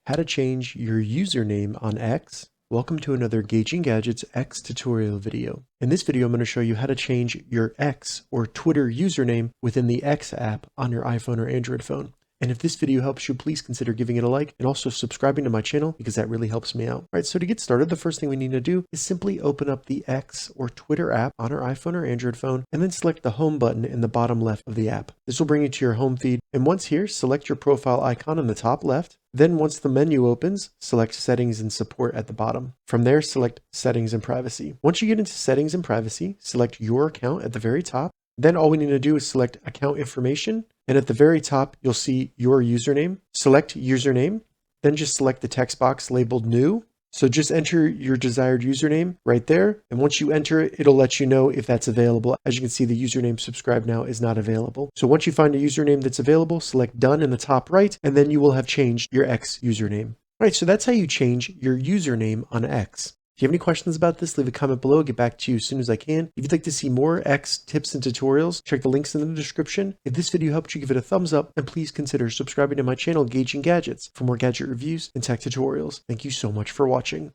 How to change your username on X. Welcome to another Gauging Gadgets X tutorial video. In this video, I'm going to show you how to change your X or Twitter username within the X app on your iPhone or Android phone. And if this video helps you, please consider giving it a like and also subscribing to my channel because that really helps me out. All right, so to get started, the first thing we need to do is simply open up the X or Twitter app on our iPhone or Android phone and then select the home button in the bottom left of the app. This will bring you to your home feed. And once here, select your profile icon in the top left. Then once the menu opens, select Settings and Support at the bottom. From there, select Settings and Privacy. Once you get into Settings and Privacy, select your account at the very top. Then all we need to do is select Account Information. And at the very top, you'll see your username. Select Username. Then just select the text box labeled New. So just enter your desired username right there. And once you enter it, it'll let you know if that's available. As you can see, the username subscribe now is not available. So once you find a username that's available, select Done in the top right, and then you will have changed your X username. All right, so that's how you change your username on X. If you have any questions about this, leave a comment below. I'll get back to you as soon as I can. If you'd like to see more X tips and tutorials, check the links in the description. If this video helped you, give it a thumbs up, and please consider subscribing to my channel, Gauging Gadgets, for more gadget reviews and tech tutorials. Thank you so much for watching.